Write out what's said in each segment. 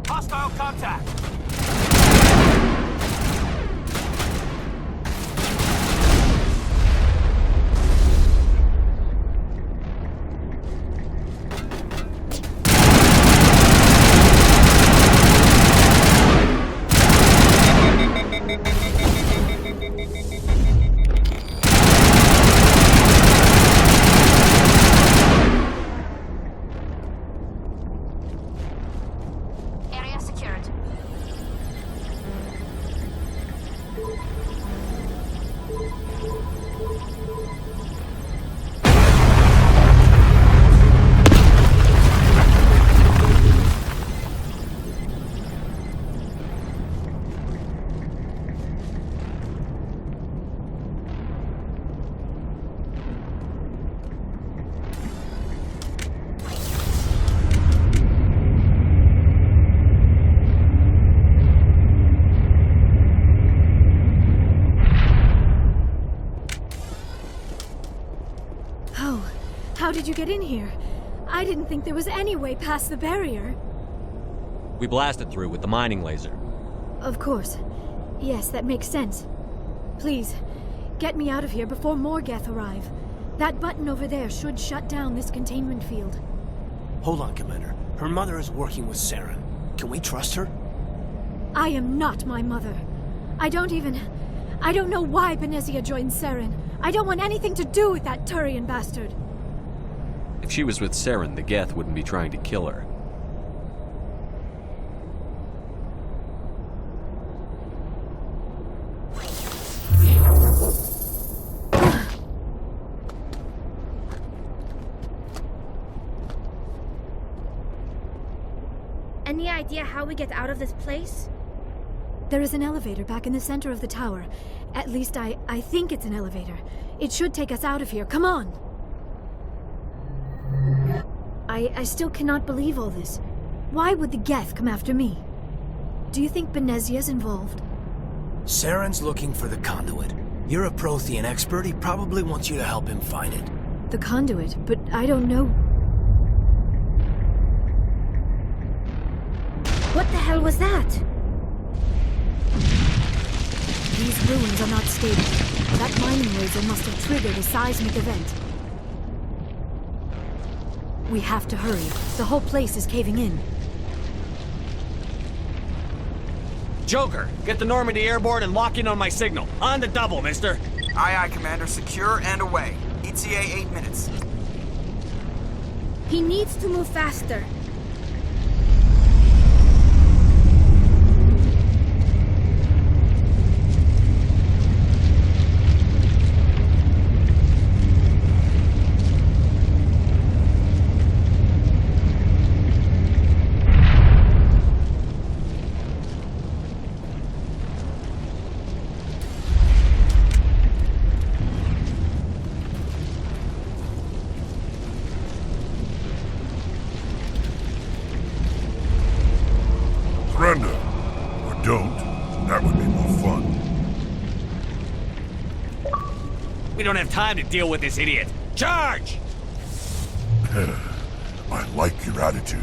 Hostile contact! Area secured. Oh, how did you get in here? I didn't think there was any way past the barrier. We blasted through with the mining laser. Of course. Yes, that makes sense. Please, get me out of here before more Geth arrive. That button over there should shut down this containment field. Hold on, Commander. Her mother is working with Saren. Can we trust her? I am not my mother. I don't know why Benezia joined Saren. I don't want anything to do with that Turian bastard. If she was with Saren, the Geth wouldn't be trying to kill her. Any idea how we get out of this place? There is an elevator back in the center of the tower. At least I think it's an elevator. It should take us out of here. Come on! I still cannot believe all this. Why would the Geth come after me? Do you think Benezia's involved? Saren's looking for the conduit. You're a Prothean expert. He probably wants you to help him find it. The conduit, but I don't know. What the hell was that? These ruins are not stable. That mining laser must have triggered a seismic event. We have to hurry. The whole place is caving in. Joker, get the Normandy airborne and lock in on my signal. On the double, mister. Aye, aye, Commander. Secure and away. ETA 8 minutes. He needs to move faster. Surrender. Or don't. That would be more fun. We don't have time to deal with this idiot. Charge! I like your attitude.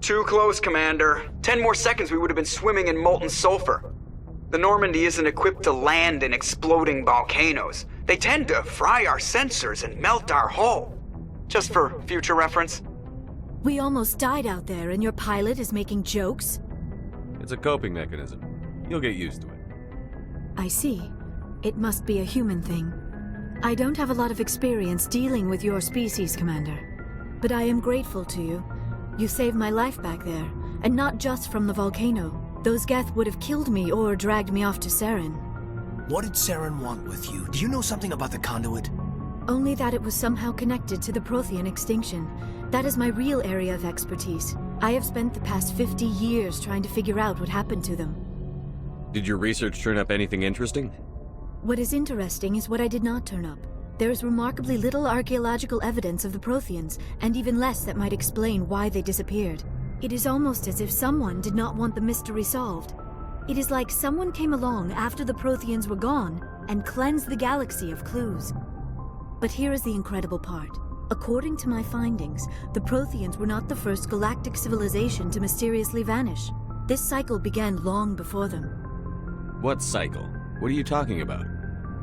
Too close, Commander. 10 more seconds we would have been swimming in molten sulfur. The Normandy isn't equipped to land in exploding volcanoes. They tend to fry our sensors and melt our hull. Just for future reference. We almost died out there, and your pilot is making jokes? It's a coping mechanism. You'll get used to it. I see. It must be a human thing. I don't have a lot of experience dealing with your species, Commander. But I am grateful to you. You saved my life back there, and not just from the volcano. Those Geth would have killed me or dragged me off to Saren. What did Saren want with you? Do you know something about the conduit? Only that it was somehow connected to the Prothean extinction. That is my real area of expertise. I have spent the past 50 years trying to figure out what happened to them. Did your research turn up anything interesting? What is interesting is what I did not turn up. There is remarkably little archaeological evidence of the Protheans, and even less that might explain why they disappeared. It is almost as if someone did not want the mystery solved. It is like someone came along after the Protheans were gone and cleansed the galaxy of clues. But here is the incredible part. According to my findings, the Protheans were not the first galactic civilization to mysteriously vanish. This cycle began long before them. What cycle? What are you talking about?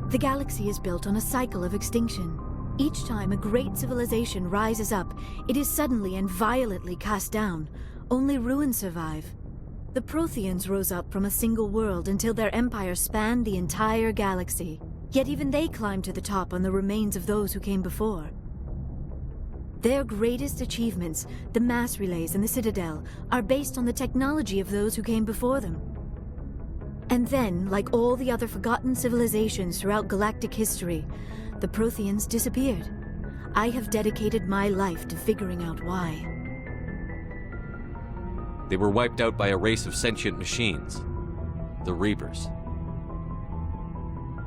The galaxy is built on a cycle of extinction. Each time a great civilization rises up, it is suddenly and violently cast down. Only ruins survive. The Protheans rose up from a single world until their empire spanned the entire galaxy. Yet even they climbed to the top on the remains of those who came before. Their greatest achievements, the mass relays and the Citadel, are based on the technology of those who came before them. And then, like all the other forgotten civilizations throughout galactic history, the Protheans disappeared. I have dedicated my life to figuring out why. They were wiped out by a race of sentient machines. The Reapers.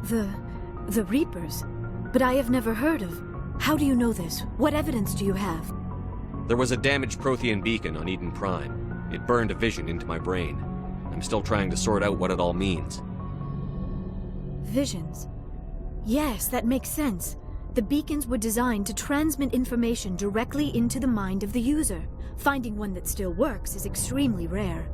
The Reapers? But I have never heard of. How do you know this? What evidence do you have? There was a damaged Prothean beacon on Eden Prime. It burned a vision into my brain. I'm still trying to sort out what it all means. Visions. Yes, that makes sense. The beacons were designed to transmit information directly into the mind of the user. Finding one that still works is extremely rare.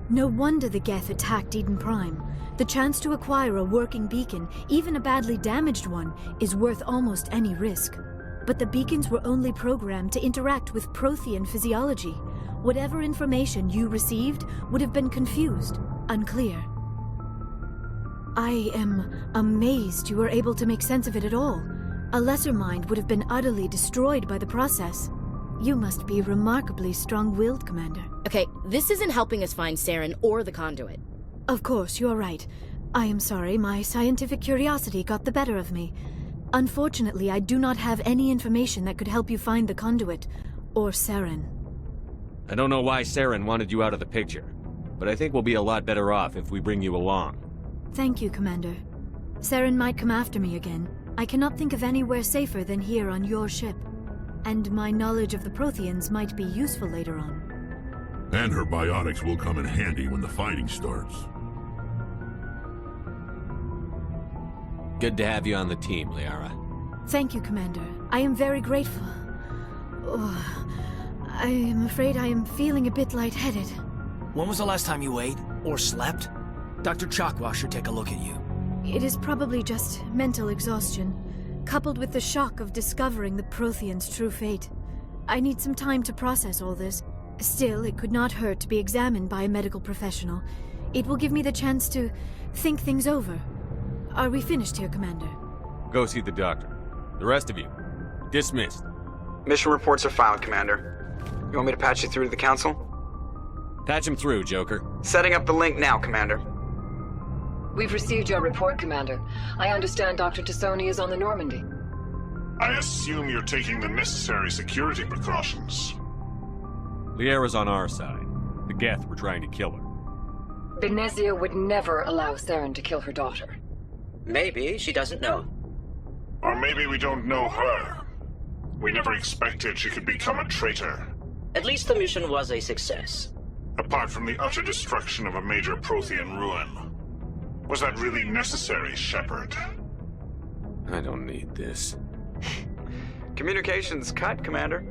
No wonder the Geth attacked Eden Prime. The chance to acquire a working beacon, even a badly damaged one, is worth almost any risk. But the beacons were only programmed to interact with Prothean physiology. Whatever information you received would have been confused, unclear. I am amazed you were able to make sense of it at all. A lesser mind would have been utterly destroyed by the process. You must be remarkably strong-willed, Commander. Okay, this isn't helping us find Saren or the conduit. Of course, you are right. I am sorry, my scientific curiosity got the better of me. Unfortunately, I do not have any information that could help you find the conduit, or Saren. I don't know why Saren wanted you out of the picture, but I think we'll be a lot better off if we bring you along. Thank you, Commander. Saren might come after me again. I cannot think of anywhere safer than here on your ship. And my knowledge of the Protheans might be useful later on. And her biotics will come in handy when the fighting starts. Good to have you on the team, Liara. Thank you, Commander. I am very grateful. Oh, I am afraid I am feeling a bit lightheaded. When was the last time you ate? Or slept? Dr. Chakwa should take a look at you. It is probably just mental exhaustion, coupled with the shock of discovering the Protheans' true fate. I need some time to process all this. Still, it could not hurt to be examined by a medical professional. It will give me the chance to think things over. Are we finished here, Commander? Go see the doctor. The rest of you, dismissed. Mission reports are filed, Commander. You want me to patch you through to the Council? Patch him through, Joker. Setting up the link now, Commander. We've received your report, Commander. I understand Dr. Tassoni is on the Normandy. I assume you're taking the necessary security precautions. Liara's on our side. The Geth were trying to kill her. Benezia would never allow Saren to kill her daughter. Maybe she doesn't know. Or maybe we don't know her. We never expected she could become a traitor. At least the mission was a success. Apart from the utter destruction of a major Prothean ruin. Was that really necessary, Shepard? I don't need this. Communications cut, Commander.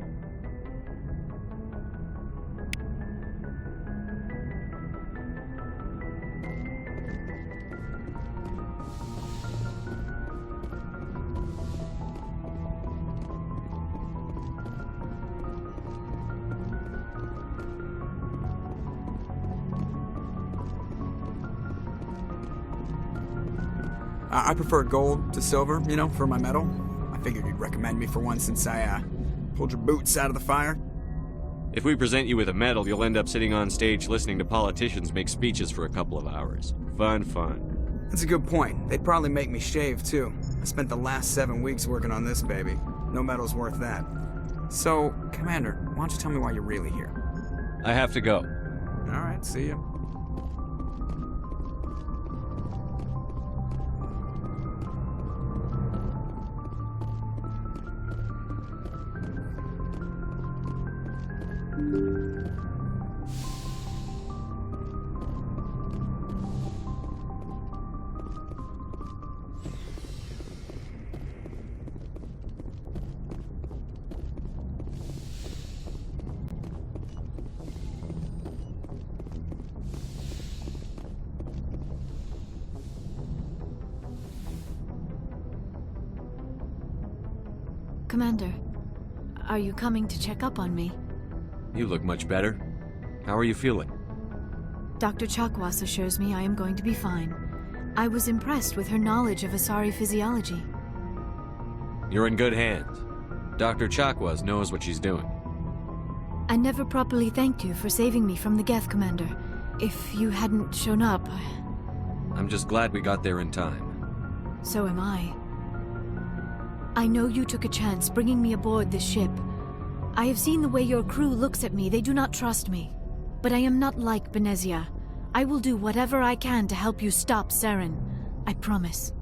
I prefer gold to silver, you know, for my medal. I figured you'd recommend me for one since I, pulled your boots out of the fire. If we present you with a medal, you'll end up sitting on stage listening to politicians make speeches for a couple of hours. Fun. That's a good point. They'd probably make me shave, too. I spent the last 7 weeks working on this baby. No medal's worth that. So, Commander, why don't you tell me why you're really here? I have to go. Alright, see ya. Commander, are you coming to check up on me? You look much better. How are you feeling? Dr. Chakwas assures me I am going to be fine. I was impressed with her knowledge of Asari physiology. You're in good hands. Dr. Chakwas knows what she's doing. I never properly thanked you for saving me from the Geth, Commander. If you hadn't shown up, I'm just glad we got there in time. so am I. I know you took a chance bringing me aboard this ship. I have seen the way your crew looks at me. They do not trust me. But I am not like Benezia. I will do whatever I can to help you stop Saren. I promise.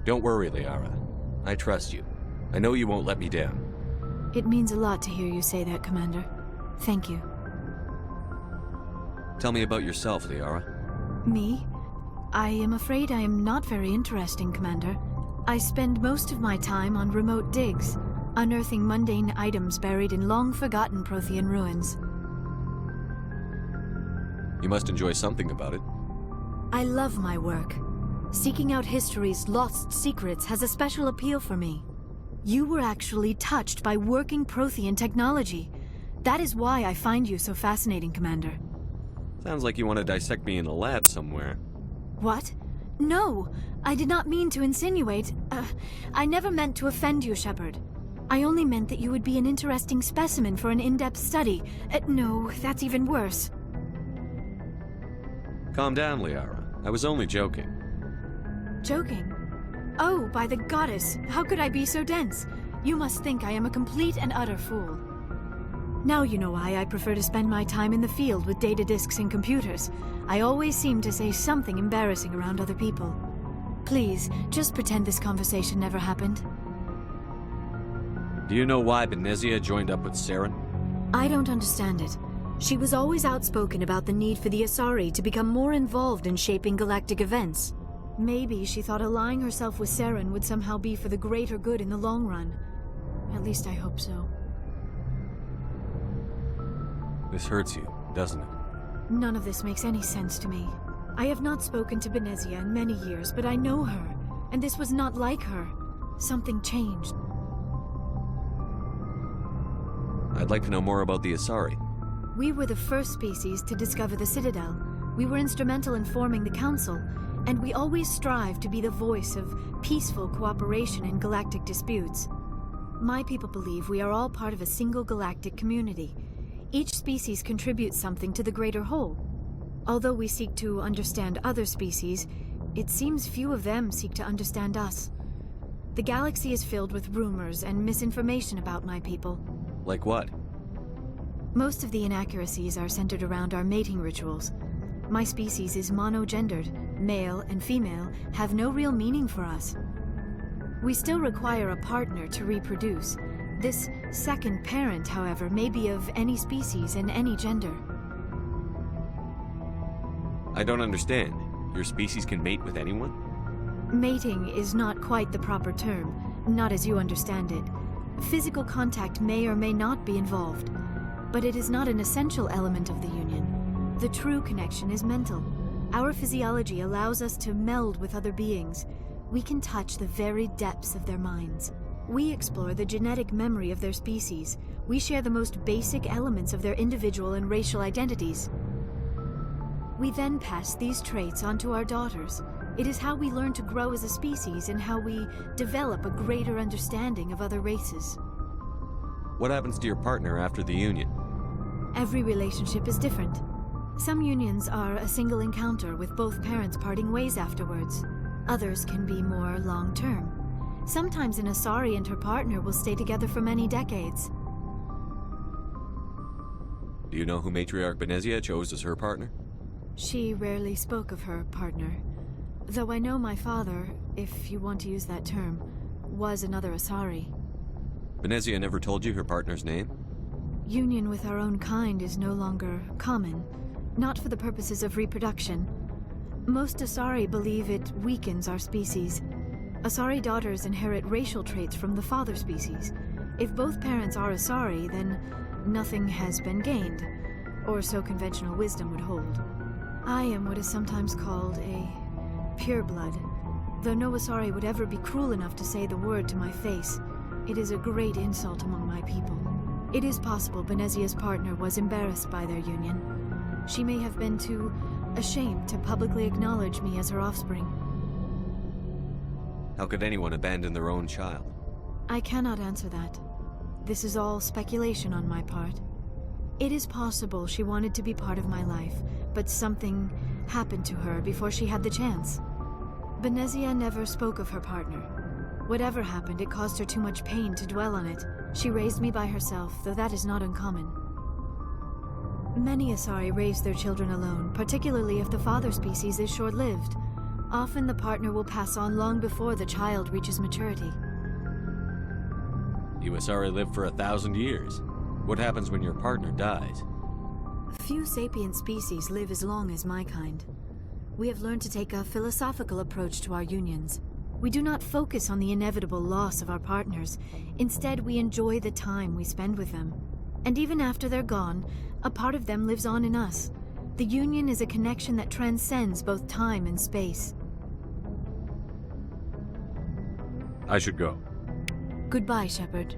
Don't worry, Liara. I trust you. I know you won't let me down. It means a lot to hear you say that, Commander. Thank you. Tell me about yourself, Liara. Me? I am afraid I am not very interesting, Commander. I spend most of my time on remote digs, unearthing mundane items buried in long-forgotten Prothean ruins. You must enjoy something about it. I love my work. Seeking out history's lost secrets has a special appeal for me. You were actually touched by working Prothean technology. That is why I find you so fascinating, Commander. Sounds like you want to dissect me in a lab somewhere. What? No! I did not mean to insinuate. I never meant to offend you, Shepard. I only meant that you would be an interesting specimen for an in-depth study. No, that's even worse. Calm down, Liara. I was only joking. Joking? Oh, by the goddess, how could I be so dense? You must think I am a complete and utter fool. Now you know why I prefer to spend my time in the field with data disks and computers. I always seem to say something embarrassing around other people. Please, just pretend this conversation never happened. Do you know why Benezia joined up with Saren? I don't understand it. She was always outspoken about the need for the Asari to become more involved in shaping galactic events. Maybe she thought allying herself with Saren would somehow be for the greater good in the long run. At least I hope so. This hurts you, doesn't it? None of this makes any sense to me. I have not spoken to Benezia in many years, but I know her, and this was not like her. Something changed. I'd like to know more about the Asari. We were the first species to discover the Citadel. We were instrumental in forming the Council, and we always strive to be the voice of peaceful cooperation in galactic disputes. My people believe we are all part of a single galactic community. Each species contributes something to the greater whole. Although we seek to understand other species, it seems few of them seek to understand us. The galaxy is filled with rumors and misinformation about my people. Like what? Most of the inaccuracies are centered around our mating rituals. My species is monogendered. Male and female have no real meaning for us. We still require a partner to reproduce. This second parent, however, may be of any species and any gender. I don't understand. Your species can mate with anyone? Mating is not quite the proper term, not as you understand it. Physical contact may or may not be involved, but it is not an essential element of the union. The true connection is mental. Our physiology allows us to meld with other beings. We can touch the very depths of their minds. We explore the genetic memory of their species. We share the most basic elements of their individual and racial identities. We then pass these traits on to our daughters. It is how we learn to grow as a species and how we develop a greater understanding of other races. What happens to your partner after the union? Every relationship is different. Some unions are a single encounter with both parents parting ways afterwards. Others can be more long-term. Sometimes an Asari and her partner will stay together for many decades. Do you know who Matriarch Benezia chose as her partner? She rarely spoke of her partner, though I know my father, if you want to use that term, was another Asari. Benezia never told you her partner's name? Union with our own kind is no longer common, not for the purposes of reproduction. Most Asari believe it weakens our species. Asari daughters inherit racial traits from the father species. If both parents are Asari, then nothing has been gained, or so conventional wisdom would hold. I am what is sometimes called a pureblood, though no Asari would ever be cruel enough to say the word to my face. It is a great insult among my people. It is possible Benezia's partner was embarrassed by their union. She may have been too ashamed to publicly acknowledge me as her offspring. How could anyone abandon their own child? I cannot answer that. This is all speculation on my part. It is possible she wanted to be part of my life, but something happened to her before she had the chance. Benezia never spoke of her partner. Whatever happened, it caused her too much pain to dwell on it. She raised me by herself, though that is not uncommon. Many Asari raise their children alone, particularly if the father species is short-lived. Often the partner will pass on long before the child reaches maturity. You Asari live for 1,000 years. What happens when your partner dies? Few sapient species live as long as my kind. We have learned to take a philosophical approach to our unions. We do not focus on the inevitable loss of our partners. Instead, we enjoy the time we spend with them. And even after they're gone, a part of them lives on in us. The union is a connection that transcends both time and space. I should go. Goodbye, Shepard.